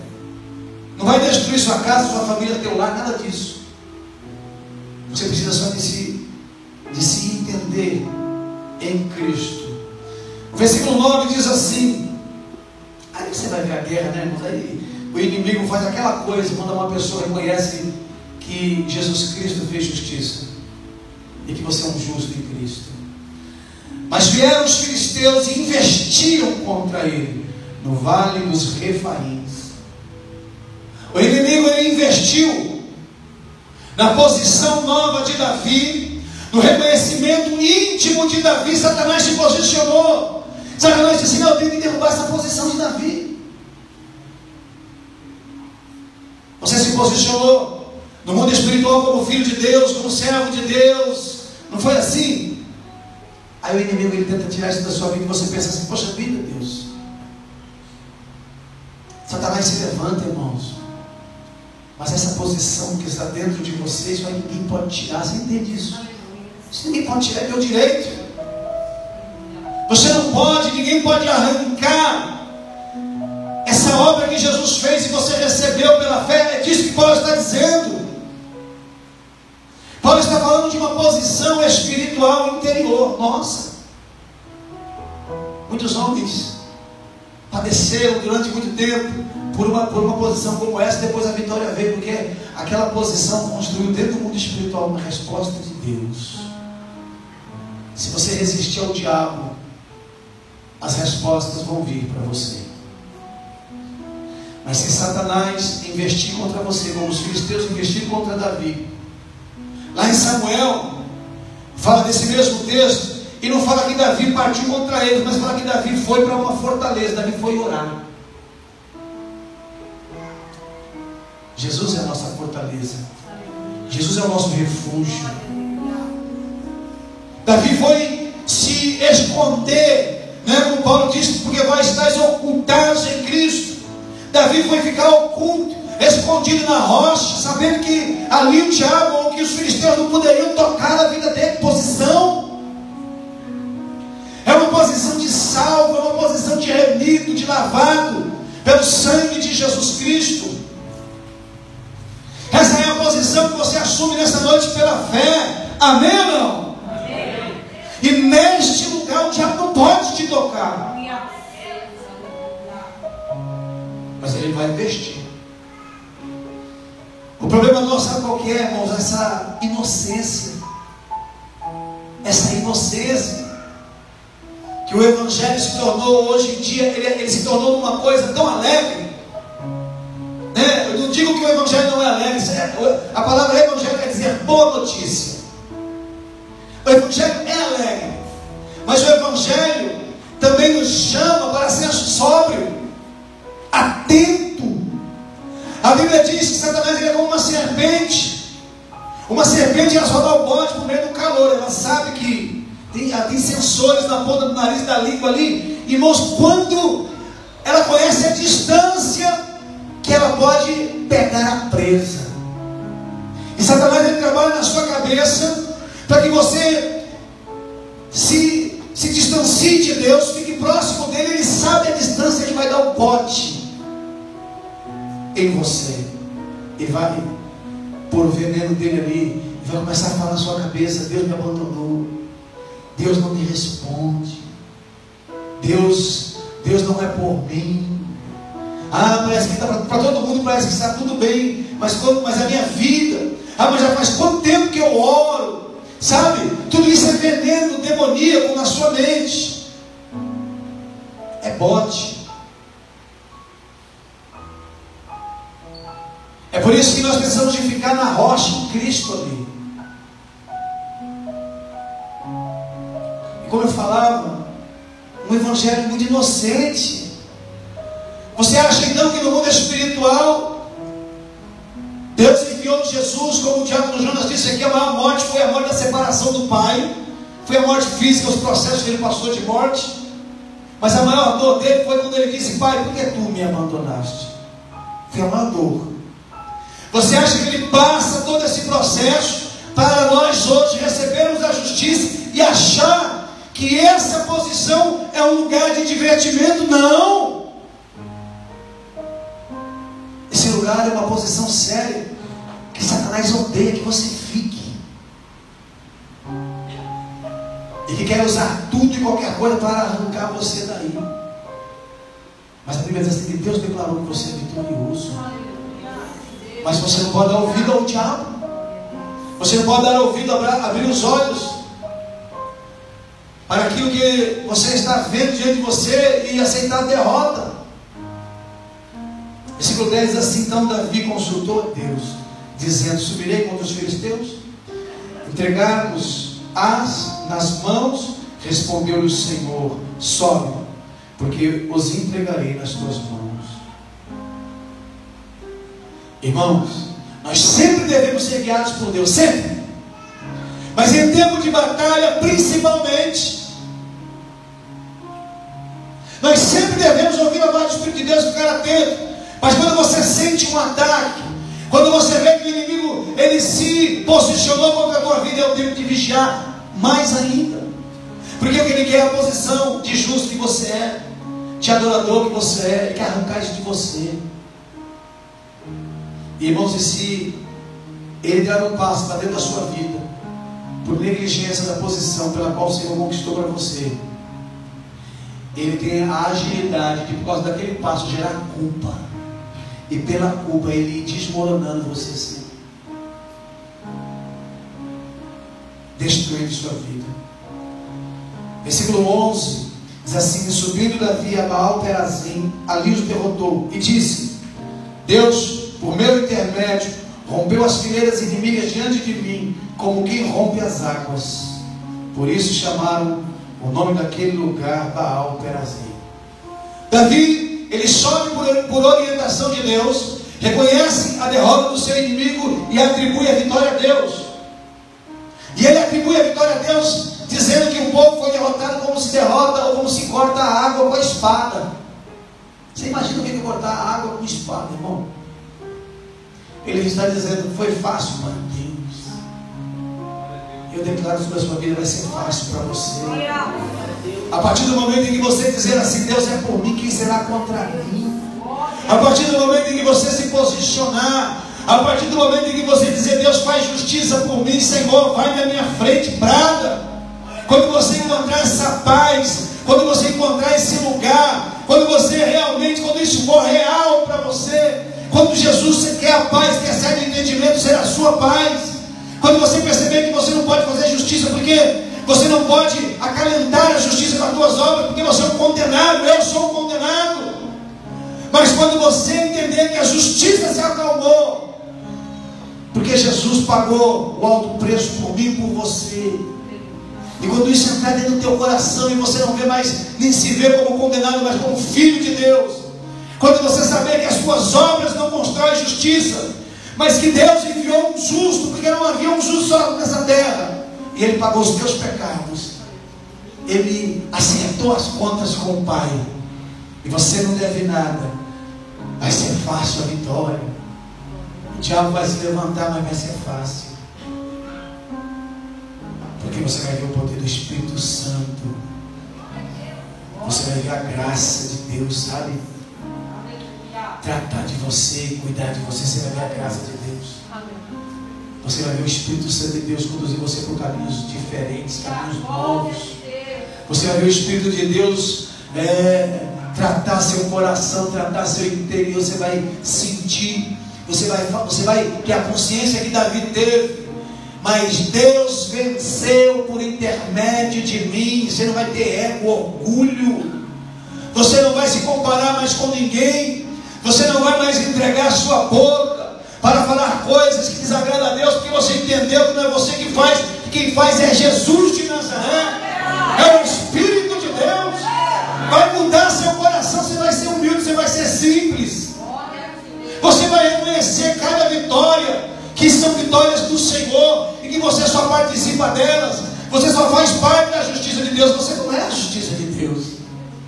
não vai destruir sua casa, sua família, teu lar, nada disso. Você precisa só de se entender em Cristo. O versículo 9 diz assim: aí você vai ver a guerra, né, irmãos? Aí o inimigo faz aquela coisa quando uma pessoa reconhece que Jesus Cristo fez justiça e que você é um justo em Cristo. Mas vieram os filisteus e investiram contra ele no vale dos Refaíns. O inimigo, ele investiu na posição nova de Davi, no reconhecimento íntimo de Davi. Satanás se posicionou. Satanás disse: não, eu tenho que derrubar essa posição de Davi. Você se posicionou no mundo espiritual como filho de Deus, como servo de Deus. Não foi assim? Aí o inimigo, ele tenta tirar isso da sua vida e você pensa assim: poxa vida, Deus. Satanás se levanta, irmãos, mas essa posição que está dentro de vocês, ninguém pode tirar. Você entende isso? Isso ninguém pode tirar, é meu direito. Você não pode, ninguém pode arrancar essa obra que Jesus fez e você recebeu pela fé. É disso que Paulo está dizendo. Paulo está falando de uma posição espiritual interior. Nossa, muitos homens padeceram durante muito tempo por uma posição como essa. Depois a vitória veio, porque aquela posição construiu dentro do mundo espiritual uma resposta de Deus. Se você resistir ao diabo, as respostas vão vir para você. Mas se Satanás investir contra você, como os filisteus investiram contra Davi, lá em Samuel fala desse mesmo texto, e não fala que Davi partiu contra eles, mas fala que Davi foi para uma fortaleza. Davi foi orar. Jesus é a nossa fortaleza. Jesus é o nosso refúgio. Davi foi se esconder, né, como Paulo disse, porque vós estáis ocultados em Cristo. Davi foi ficar oculto, escondido na rocha, sabendo que ali o diabo ou que os filisteus não poderiam tocar a vida dele. Posição é uma posição de salvo, é uma posição de remido, de lavado pelo sangue de Jesus Cristo. Essa é a posição que você assume nessa noite pela fé. Amém ou não? Amém. E neste lugar o diabo não pode te tocar. Mas ele vai investir. O problema nosso, sabe qual que é, irmãos? Essa inocência. Essa inocência que o Evangelho se tornou hoje em dia. Ele se tornou uma coisa tão alegre. Eu não digo que o Evangelho não é alegre. A palavra Evangelho quer dizer boa notícia. O Evangelho é alegre, mas o Evangelho também nos chama para ser sóbrio, atento. A Bíblia diz que Satanás é como uma serpente. Uma serpente, ela só dá o bote por meio do calor. Ela sabe que tem sensores na ponta do nariz e da língua ali. Irmãos, quando ela conhece a distância que ela pode pegar a presa. E Satanás, ele trabalha na sua cabeça para que você se distancie de Deus, fique próximo dele. Ele sabe a distância que vai dar o bote em você. E vai pôr o veneno dele ali, e vai começar a falar na sua cabeça: Deus me abandonou, Deus não me responde, Deus não é por mim. Parece que para todo mundo parece que está tudo bem, mas a minha vida, mas já faz quanto tempo que eu oro, sabe? Tudo isso é veneno demoníaco na sua mente. É bote. por isso que nós precisamos de ficar na rocha em Cristo ali. E como eu falava, um evangelho muito inocente. Você acha então que no mundo espiritual Deus enviou Jesus, como o diácono Jonas disse aqui, a maior morte foi a morte da separação do Pai, foi a morte física, os processos que ele passou de morte. Mas a maior dor dele foi quando ele disse: Pai, por que tu me abandonaste? Foi a maior dor. Você acha que ele passa todo esse processo para nós hoje recebermos a justiça e achar que essa posição é um lugar de divertimento? Não! Esse lugar é uma posição séria, que Satanás odeia que você fique, e que quer usar tudo e qualquer coisa para arrancar você daí. Mas a Bíblia diz assim, que Deus declarou que você é vitorioso. Mas você não pode dar ouvido ao diabo. Você não pode dar ouvido, abrir os olhos para aquilo que você está vendo diante de você e aceitar a derrota. Versículo 10 diz assim: então Davi consultou a Deus, dizendo: subirei contra os filisteus, entregar-nos-ás nas mãos. Respondeu-lhe o Senhor: sobe, porque os entregarei nas tuas mãos. Irmãos, nós sempre devemos ser guiados por Deus, sempre. Mas em tempo de batalha, principalmente, nós sempre devemos ouvir a voz do Espírito de Deus e ficar atento. Mas quando você sente um ataque, quando você vê que o inimigo ele se posicionou contra a tua vida, é o tempo de vigiar mais ainda. Porque o que ele quer é a posição de justo que você é, de adorador que você é. Ele quer arrancar isso de você. Irmãos, e se ele der um passo para dentro da sua vida, por negligência da posição pela qual o Senhor conquistou para você, ele tem a agilidade de, por causa daquele passo, gerar culpa, e pela culpa ele ir desmoronando você assim, destruindo sua vida. Versículo 11 diz assim: subindo Davi a Baal-perazim, ali os derrotou e disse: Deus, por meu intermédio, rompeu as fileiras inimigas diante de mim, como quem rompe as águas. Por isso chamaram o nome daquele lugar Baal-perazim. Davi, ele sobe por orientação de Deus, reconhece a derrota do seu inimigo e atribui a vitória a Deus. E ele atribui a vitória a Deus, dizendo que o povo foi derrotado como se derrota ou como se corta a água com a espada. Você imagina o que é cortar a água com espada, irmão? Ele está dizendo: foi fácil para Deus. Eu declaro sobre a sua vida, vai ser fácil para você. A partir do momento em que você dizer assim: Deus é por mim, quem será contra mim? A partir do momento em que você se posicionar, a partir do momento em que você dizer: Deus faz justiça por mim, Senhor, vai na minha frente, brada. Quando você encontrar essa paz, quando você encontrar esse lugar, quando você realmente, quando isso for real para você, quando Jesus, você quer a paz, quer sair do entendimento, será a sua paz. Quando você perceber que você não pode fazer justiça, porque você não pode acalentar a justiça com as tuas obras, porque você é um condenado, eu sou um condenado. Mas quando você entender que a justiça se acalmou, porque Jesus pagou o alto preço por mim e por você, e quando isso entrar dentro do teu coração, e você não vê mais, nem se vê como condenado, mas como filho de Deus, quando você saber que as suas obras não constroem justiça, mas que Deus enviou um justo, porque não havia um justo só nessa terra, e Ele pagou os teus pecados, Ele acertou as contas com o Pai, e você não deve nada, vai ser fácil a vitória. O diabo vai se levantar, mas vai ser fácil, porque você vai ver o poder do Espírito Santo, você vai ver a graça de Deus, sabe? Tratar de você, cuidar de você, você vai ver a graça de Deus. Você vai ver o Espírito Santo de Deus conduzir você por caminhos diferentes, caminhos novos. Você vai ver o Espírito de Deus tratar seu coração, tratar seu interior. Você vai sentir, você vai ter a consciência que Davi teve. Mas Deus venceu por intermédio de mim. Você não vai ter ego, orgulho. Você não vai se comparar mais com ninguém. Você não vai mais entregar a sua boca para falar coisas que desagradam a Deus, porque você entendeu que não é você que faz, quem faz é Jesus de Nazaré, é o Espírito de Deus. Vai mudar seu coração, você vai ser humilde, você vai ser simples, você vai reconhecer cada vitória, que são vitórias do Senhor, e que você só participa delas, você só faz parte da justiça de Deus, você não é a justiça de Deus,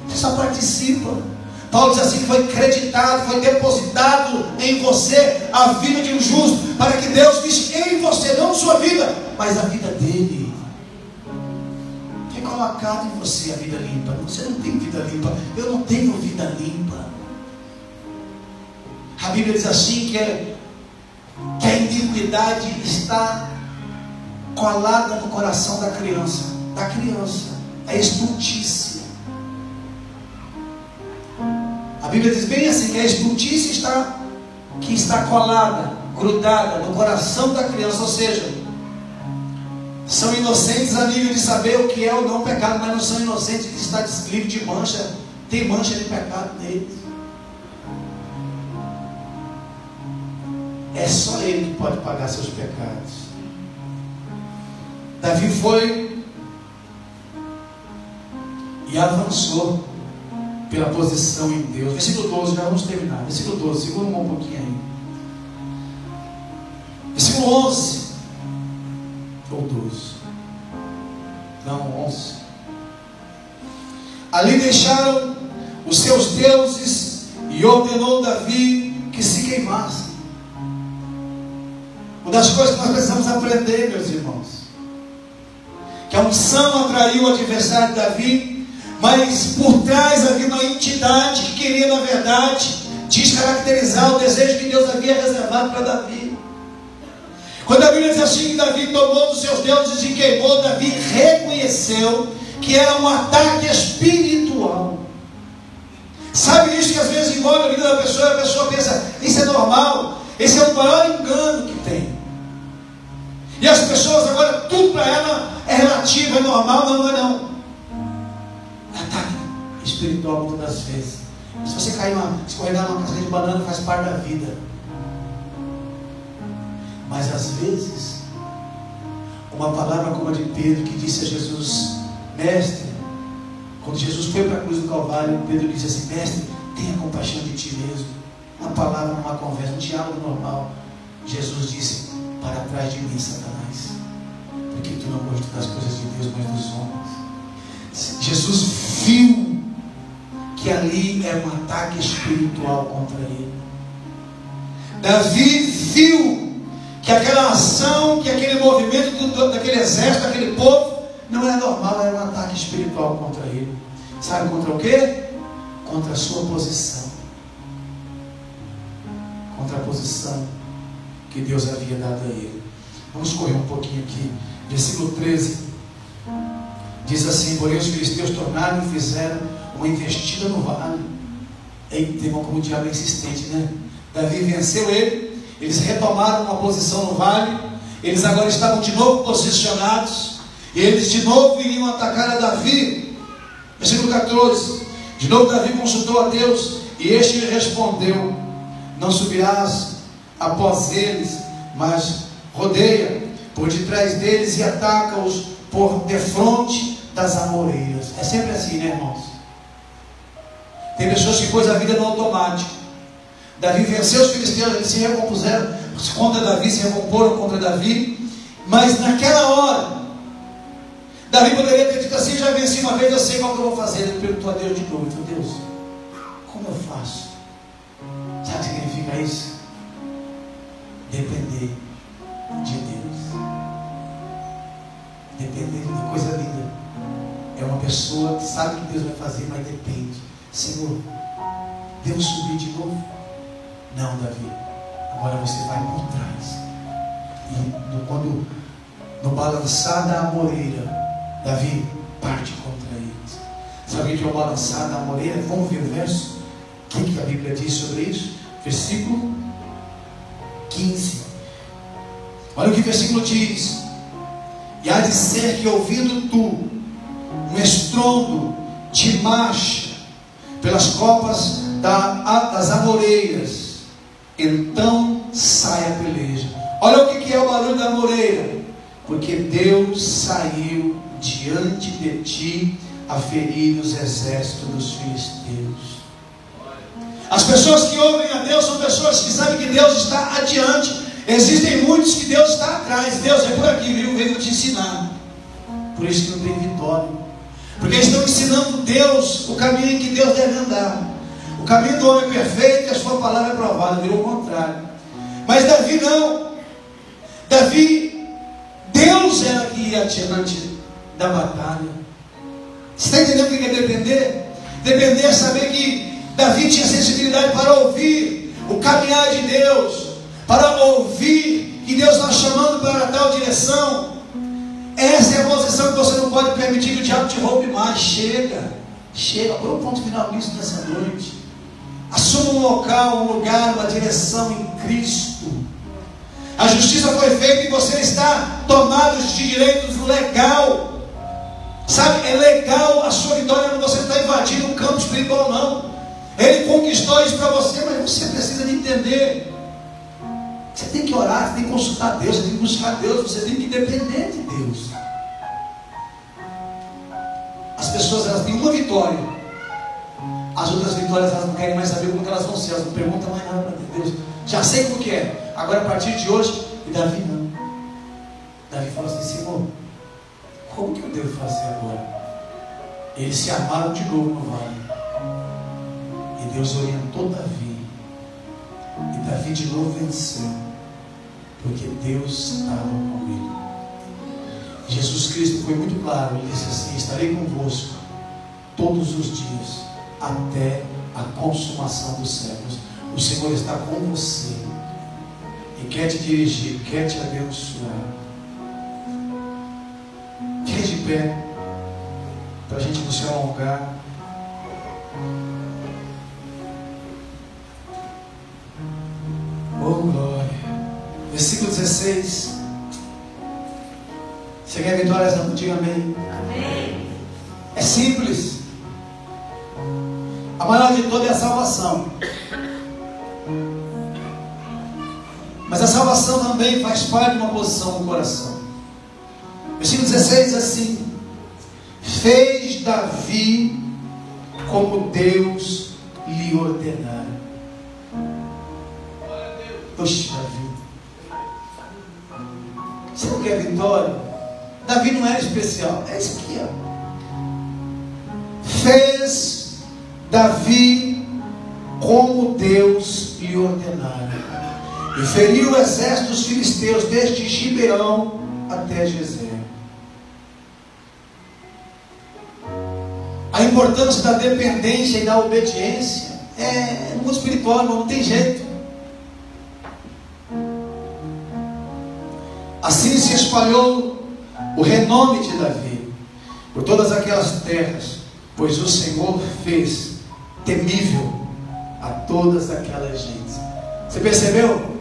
você só participa. Paulo diz assim, que foi creditado, foi depositado em você a vida de um justo, para que Deus visse em você, não sua vida, mas a vida dele. Foi colocado em você a vida limpa. Você não tem vida limpa, eu não tenho vida limpa. A Bíblia diz assim, que a iniquidade está colada no coração da criança, a estultícia. A Bíblia diz bem assim, que a estultícia está colada, grudada no coração da criança, ou seja, são inocentes a nível de saber o que é ou não pecado, mas não são inocentes de estar livre de mancha, tem mancha de pecado neles. É só Ele que pode pagar seus pecados. Davi foi e avançou pela posição em Deus. Versículo 12, já vamos terminar. Versículo 12, segura um pouquinho aí. Versículo 11 ou 12, não, 11. Ali deixaram os seus deuses e ordenou Davi que se queimassem. Uma das coisas que nós precisamos aprender, meus irmãos, que a unção atraiu o adversário de Davi, mas por trás havia uma entidade que queria, na verdade, descaracterizar o desejo que Deus havia reservado para Davi. Quando a Bíblia diz assim, que Davi tomou dos seus deuses e queimou, Davi reconheceu que era um ataque espiritual. Sabe isso que às vezes envolve a vida da pessoa, e a pessoa pensa, isso é normal, esse é o maior engano que tem. E as pessoas agora, tudo para ela é relativo, é normal, não é não. Ataque espiritual muitas das vezes. Se você cair escorregar numa casca de banana, faz parte da vida. Mas às vezes, uma palavra como a de Pedro, que disse a Jesus, mestre, quando Jesus foi para a cruz do Calvário, Pedro disse assim, mestre, tenha compaixão de ti mesmo. Uma palavra, uma conversa, um diálogo normal. Jesus disse, para trás de mim, Satanás, porque tu não gostas das coisas de Deus, mas dos homens. Jesus viu que ali era um ataque espiritual contra ele. Davi viu que aquela ação, que aquele movimento daquele exército, daquele povo, não era normal, era um ataque espiritual contra ele. Sabe contra o quê? Contra a sua posição. Contra a posição que Deus havia dado a ele. Vamos correr um pouquinho aqui. Versículo 13. Diz assim, porém os filisteus tornaram e fizeram uma investida no vale. Eita, irmão, como o diabo é insistente, né? Davi venceu ele. Eles retomaram uma posição no vale. Eles agora estavam de novo posicionados. E eles de novo iriam atacar a Davi. Versículo 14. De novo Davi consultou a Deus. E este lhe respondeu, não subirás após eles, mas rodeia por detrás deles e ataca-os por defronte das amoreiras. É sempre assim, né, irmãos? Tem pessoas que pôs a vida no automático. Davi venceu os filisteus, eles se recompuseram contra Davi, se recomporam contra Davi, mas naquela hora Davi poderia ter dito assim, já venci uma vez, eu sei qual que eu vou fazer. Ele perguntou a Deus de novo, ele falou, Deus, como eu faço? Sabe o que significa isso? Depender de Deus. Depender de coisa linda. É uma pessoa que sabe o que Deus vai fazer, mas depende. Senhor, devo subir de novo? Não, Davi. Agora você vai por trás. E quando no balançar da amoreira, Davi parte contra eles. Sabe o que é o balançar da amoreira? Vamos ver o verso? O que a Bíblia diz sobre isso? Versículo 15. Olha o que o versículo diz. E há de ser que ouvindo tu um estrondo de marcha pelas copas das amoreiras, então sai a peleja. Olha o que é o barulho da moreira. Porque Deus saiu diante de ti a ferir os exércitos dos filisteus. As pessoas que ouvem a Deus são pessoas que sabem que Deus está adiante. Existem muitos que Deus está atrás. Deus é por aqui, viu? Venho te ensinar. Por isso que não tem vitória. Porque estão ensinando Deus o caminho em que Deus deve andar. O caminho do homem é perfeito e a sua palavra é provada. Virou o contrário. Mas Davi não. Davi, Deus era que ia adiante da batalha. Você está entendendo o que é depender? Depender é saber que Davi tinha sensibilidade para ouvir o caminhar de Deus, para ouvir que Deus está chamando para tal direção. Essa é a posição que você não pode permitir que o diabo te roube mais. Chega, põe um ponto final nisso nessa noite. Assuma um local, um lugar, uma direção em Cristo. A justiça foi feita e você está tomado de direitos legal. Sabe, é legal a sua vitória quando você está invadindo um campo espiritual, não. Ele conquistou isso para você, mas você precisa de entender. Você tem que orar, você tem que consultar Deus, você tem que buscar Deus, você tem que depender de Deus. As pessoas, elas têm uma vitória. As outras vitórias, elas não querem mais saber como que elas vão ser. Elas não perguntam mais nada para Deus. Já sei como que é. Agora, a partir de hoje, e Davi não. Davi fala assim: Senhor, como que eu devo fazer agora? Eles se armaram de novo no vale. E Deus orientou Davi. E Davi de novo venceu. Porque Deus estava com ele. Jesus Cristo foi muito claro. Ele disse assim: estarei convosco todos os dias, até a consumação dos séculos. O Senhor está com você. E quer te dirigir, quer te abençoar. Fique de pé, para a gente não se alongar. Oh glória. Versículo 16. Você quer vitórias? Não diga amém. Amém. É simples. A maior de todas é a salvação. Mas a salvação também faz parte de uma posição no coração. Versículo 16 diz assim: fez Davi como Deus lhe ordenara. Oxe, Davi, você não quer vitória? Davi não era especial. É isso aqui, ó. Fez Davi como Deus lhe ordenara. E feriu o exército dos filisteus desde Gibeão até Gezer. A importância da dependência e da obediência é no mundo espiritual, não tem jeito. Assim se espalhou o renome de Davi por todas aquelas terras, pois o Senhor fez temível a todas aquelas gentes. Você percebeu?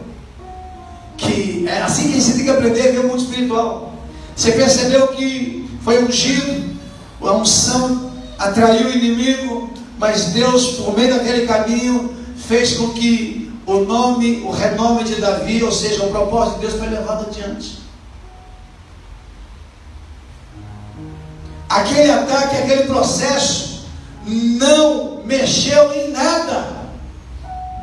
Que é assim que você tem que aprender a ver o mundo espiritual. Você percebeu que foi ungido, a unção atraiu o inimigo, mas Deus, por meio daquele caminho, fez com que o nome, o renome de Davi, ou seja, o propósito de Deus, foi levado adiante. Aquele ataque, aquele processo não mexeu em nada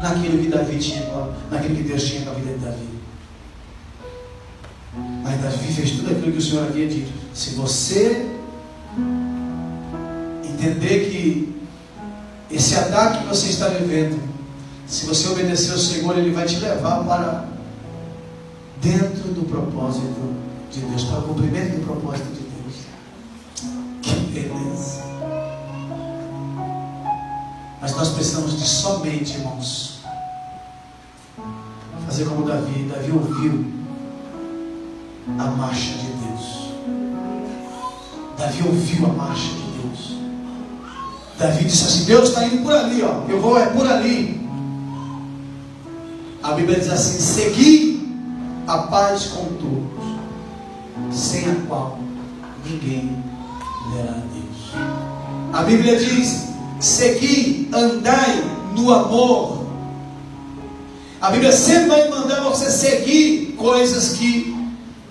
naquilo que Davi tinha, naquilo que Deus tinha na vida de Davi. Mas Davi fez tudo aquilo que o Senhor havia dito. Se você entender que esse ataque que você está vivendo, se você obedecer ao Senhor, Ele vai te levar para dentro do propósito de Deus, para o cumprimento do propósito de Deus. Que beleza! Mas nós precisamos de somente, irmãos, fazer como Davi. Davi ouviu a marcha de Deus. Davi ouviu a marcha de Deus. Davi disse assim: Deus está indo por ali, ó. Eu vou por ali. A Bíblia diz assim: segui a paz com todos, sem a qual ninguém verá a Deus. A Bíblia diz: segui, andai no amor. A Bíblia sempre vai mandar você seguir coisas que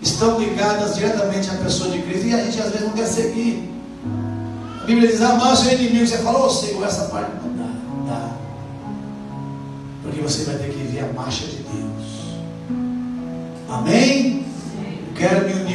estão ligadas diretamente à pessoa de Cristo, e a gente às vezes não quer seguir. A Bíblia diz: amar o seu inimigo. Você falou, Senhor, essa parte não dá. Porque você vai ter que viver a marcha de Deus. Amém? Quero me unir.